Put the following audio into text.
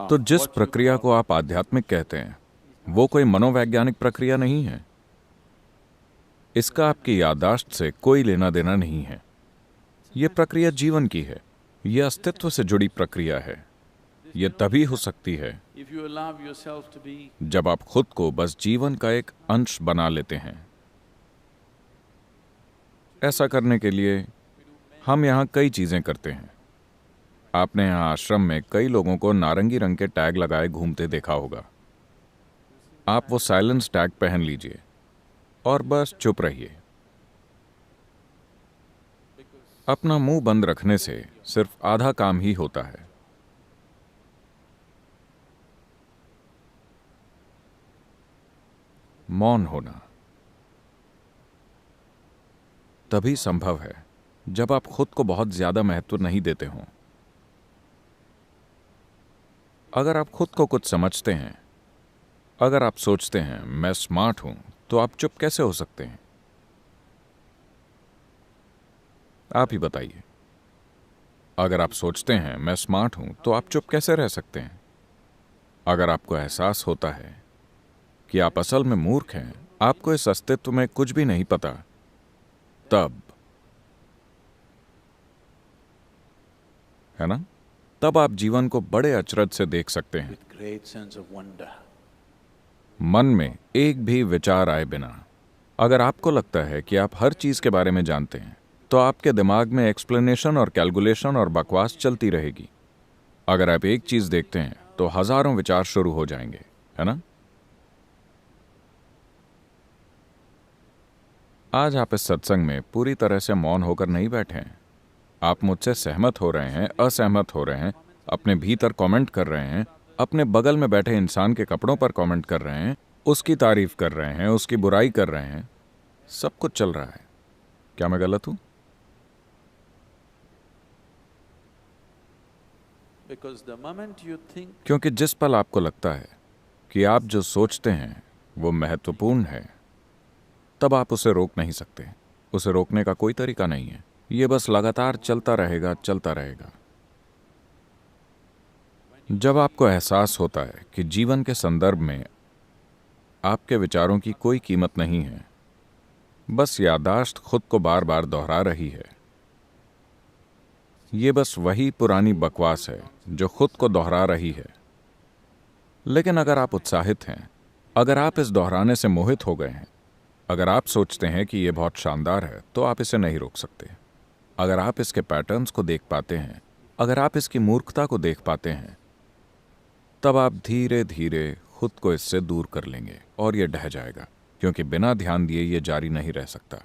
तो जिस प्रक्रिया को आप आध्यात्मिक कहते हैं वो कोई मनोवैज्ञानिक प्रक्रिया नहीं है। इसका आपकी याददाश्त से कोई लेना देना नहीं है। यह प्रक्रिया जीवन की है। यह अस्तित्व से जुड़ी प्रक्रिया है। यह तभी हो सकती है जब आप खुद को बस जीवन का एक अंश बना लेते हैं। ऐसा करने के लिए हम यहां कई चीजें करते हैं। आपने यहां आश्रम में कई लोगों को नारंगी रंग के टैग लगाए घूमते देखा होगा। आप वो साइलेंस टैग पहन लीजिए और बस चुप रहिए। अपना मुंह बंद रखने से सिर्फ आधा काम ही होता है। मौन होना तभी संभव है जब आप खुद को बहुत ज्यादा महत्व नहीं देते हों। अगर आप खुद को कुछ समझते हैं, अगर आप सोचते हैं मैं स्मार्ट हूं, तो आप चुप कैसे हो सकते हैं? आप ही बताइए। अगर आप सोचते हैं मैं स्मार्ट हूं, तो आप चुप कैसे रह सकते हैं? अगर आपको एहसास होता है कि आप असल में मूर्ख हैं, आपको इस अस्तित्व में कुछ भी नहीं पता, तब है ना, तब आप जीवन को बड़े अचरज से देख सकते हैं। मन में एक भी विचार आए बिना। अगर आपको लगता है कि आप हर चीज के बारे में जानते हैं, तो आपके दिमाग में एक्सप्लेनेशन और कैलकुलेशन और बकवास चलती रहेगी। अगर आप एक चीज देखते हैं तो हजारों विचार शुरू हो जाएंगे, है ना? आज आप इस सत्संग में पूरी तरह से मौन होकर नहीं बैठे हैं। आप मुझसे सहमत हो रहे हैं, असहमत हो रहे हैं, अपने भीतर कमेंट कर रहे हैं, अपने बगल में बैठे इंसान के कपड़ों पर कमेंट कर रहे हैं, उसकी तारीफ कर रहे हैं, उसकी बुराई कर रहे हैं। सब कुछ चल रहा है। क्या मैं गलत हूं? क्योंकि जिस पल आपको लगता है कि आप जो सोचते हैं वो महत्वपूर्ण है, तब आप उसे रोक नहीं सकते। उसे रोकने का कोई तरीका नहीं है। ये बस लगातार चलता रहेगा, चलता रहेगा। जब आपको एहसास होता है कि जीवन के संदर्भ में आपके विचारों की कोई कीमत नहीं है, बस याददाश्त खुद को बार बार दोहरा रही है। ये बस वही पुरानी बकवास है जो खुद को दोहरा रही है। लेकिन अगर आप उत्साहित हैं, अगर आप इस दोहराने से मोहित हो गए हैं, अगर आप सोचते हैं कि यह बहुत शानदार है, तो आप इसे नहीं रोक सकते। अगर आप इसके पैटर्न्स को देख पाते हैं, अगर आप इसकी मूर्खता को देख पाते हैं, तब आप धीरे धीरे खुद को इससे दूर कर लेंगे और यह ढह जाएगा, क्योंकि बिना ध्यान दिए यह जारी नहीं रह सकता।